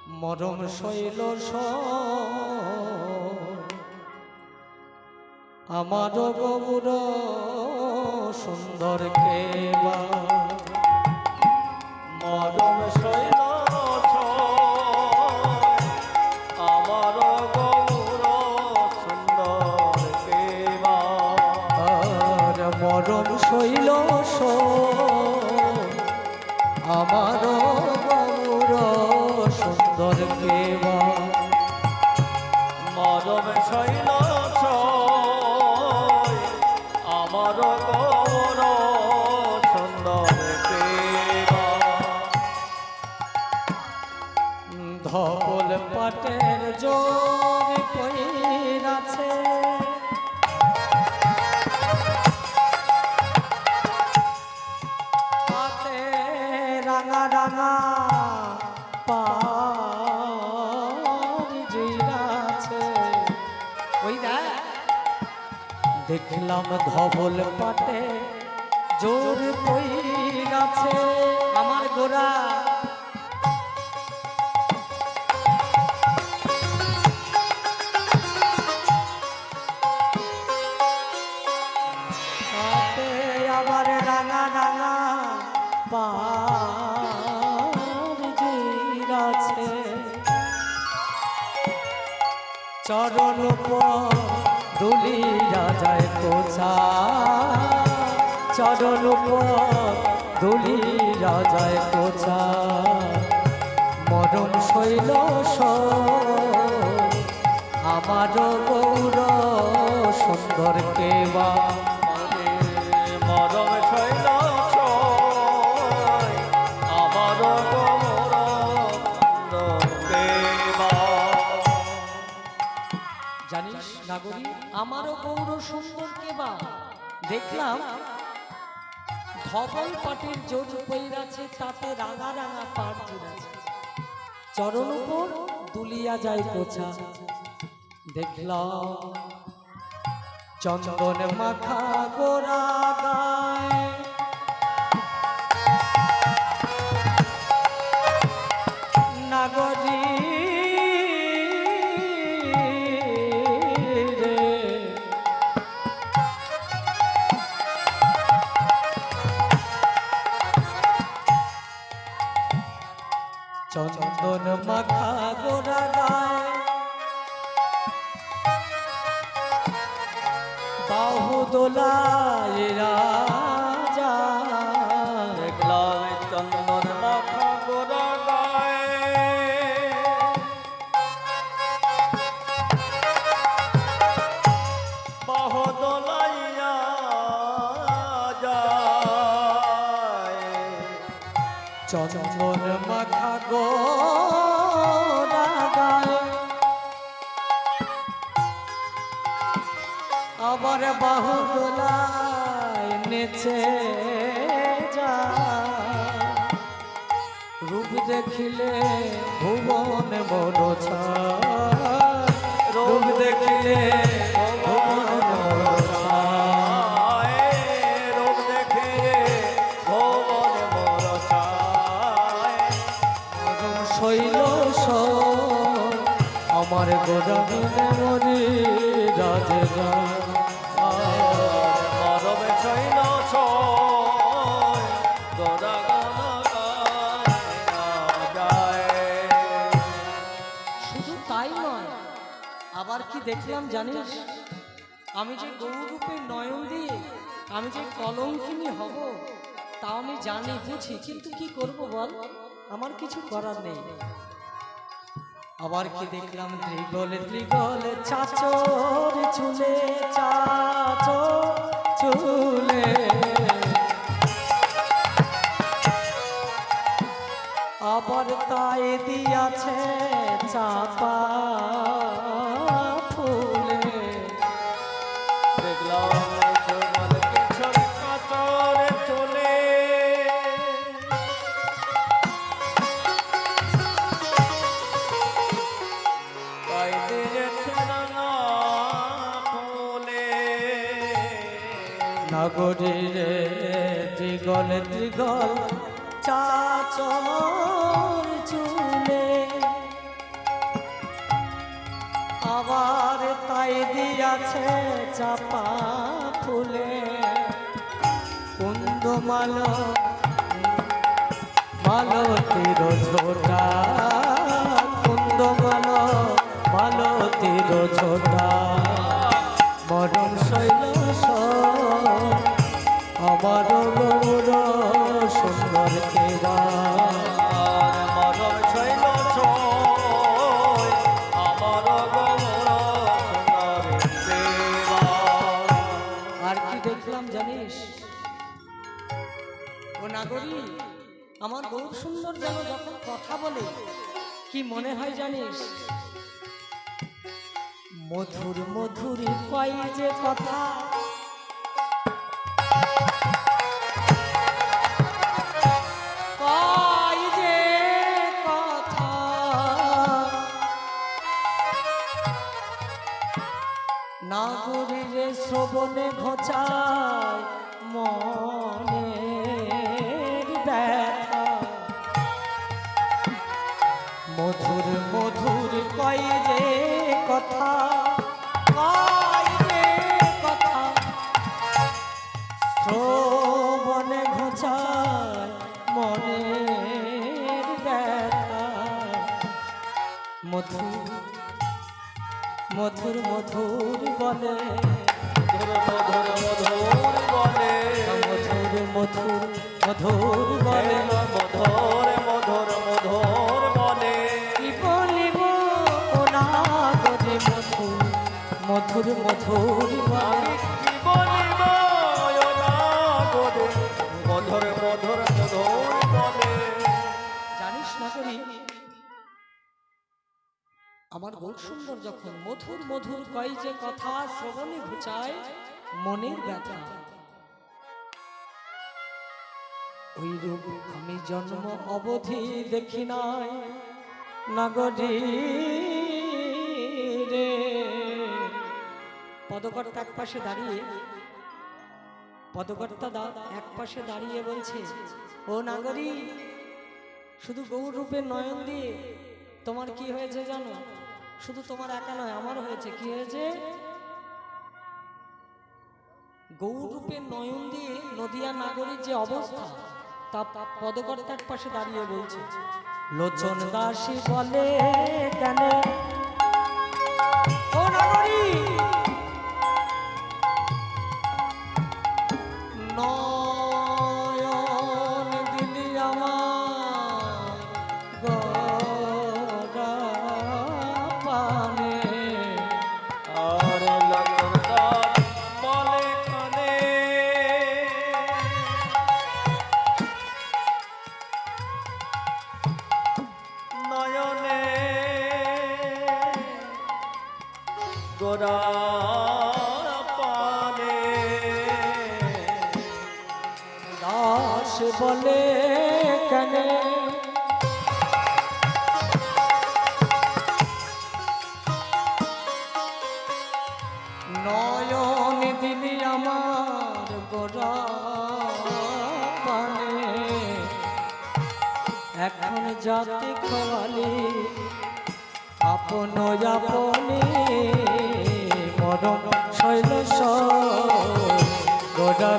মরম শৈল আমার গৌর সুন্দর কেবা মরম শৈল আমার গৌর সুন্দর কেবা আর মরম শৈল আমার গৌর সুন্দর কেবা মরম শৈল আমার গৌর সুন্দর কেবা ধবল পাটের জোর কইরাছে পাতে রাঙা রাঙা পাড় জইরাছে ওই দেখলাম ধবল পাটে জোর কইরাছে আমার গোরা আবার রাঙা রাঙা পাছে চরণ দুলি রাজায় কোচা চরণ দুলি রাজায় কোচা মরম শৈল আমার গৌর সুন্দর কেবা মরম শৈল আমার গৌর সুন্দর কেবা জানিস নাগরী আমারও গৌর সুন্দর কেবা দেখলাম ধবল পাটির জোর পইরাছে তাতে রাঙা রাঙা পাট জুড়েছে চরণ উপর দুলিয়া যায় কোছা দেখলাম চন্দন মাখা গোরা গায় নাগরী চন্দন মাখা গোরা গায় বাহু দোলায় রাজা দেখলাম চন্দন মাখা গোরা গায় বাহু দোলাইয়া যায় চন্দন মাখা গোরা গায় আবার বাহু দোলায় নেচে যায় রূপ দেখিলে ভুবন বড় ছায় রূপ দেখিলে ভুবন বড় ছায় রূপ দেখে ভুবন বড় ছায় মরম শৈল আমার গোদামিনে মরি রাজে যায় মরম শৈল গোরা যায় শুধু তাই নয় আবার কি দেখলাম জানিস আমি যে গৌরূপের নয়ন দিয়ে আমি যে কলঙ্কিনী হব তা আমি জানি বুঝি কিন্তু কি করব বল আমার কিছু করার নেই আবার কি দেখলাম ত্রিগলে ত্রিগলে চাচর চুলে চাচর চুলে আবার তাই দিয়াছে চাপা ফুলে দেখলাম কিশোর কাতর চলে তাই দিয়েছে রাঙা ফুলে নগরী রে ত্রিগল ত্রিগল চাচর চুলে পায়ে দিয়াছে চাপা ফুলে কুন্দ মালো মালতীর ছোটা কুন্দ মালো মালতীর ছোটা মরম শৈল আমার গৌর সুন্দর কেবা মরম শৈল আমার গৌর সুন্দর দেবা। আর কি দেখলাম জানিস ও নাগরী, আমার গৌর সুন্দর যেন যখন কথা বলে কি মনে হয় জানিস, মধুর মধুর কয় যে কথা, কয় যে কথা, নাগরীর শ্রবণে ঘোচায় মনের ব্যথা, মধুর মধুর কয় যে কথা, কয় যে কথা, শ্রবণে ঘোচায় মনের ব্যথা, মধুর মধুর মধুর বলে মধুর মধুর বলে মধুর মধুর মধুর বলে মধুর মধুর মধুর বলে কি বলিব ও নাগরী মধুর মধুর মধুর বলে কি বলিব ও নাগরী মধুর মধুর মধুর বলে। জানিস নাগরী, আমার গৌর সুন্দর যখন মধুর মধুর কয় যে কথা শ্রবণে ঘুচায় মনের ব্যথা, ওই রূপ আমি জন্ম অবধি দেখি নাই নাগরী রে। পদকর্তা এক পাশে দাঁড়িয়ে, পদকর্তা এক পাশে দাঁড়িয়ে বলছে, ও নাগরী, শুধু গৌর রূপের নয়ন দিয়ে তোমার কি হয়েছে জানো? শুধু তোমার একা নয়, আমার হয়েছে। কি হয়েছে? গৌর রূপের নয়ন দিয়ে নদিয়া নাগরীর যে অবস্থা তা পদকর্তার পাশে দাঁড়িয়ে বলছে। লোচন দাসী বলে কেন ও নাগরী, নয়ন দিলি আমার গড়া পানে, আর লক্ষ্মণদাস বলে কানে নয়নে গোরা পানে দাস বলে কেন নয়ন দিলি আমার গোরা পানে, এখন যাতে খোয়ালি আপন আপনি মরম শৈল গোড়া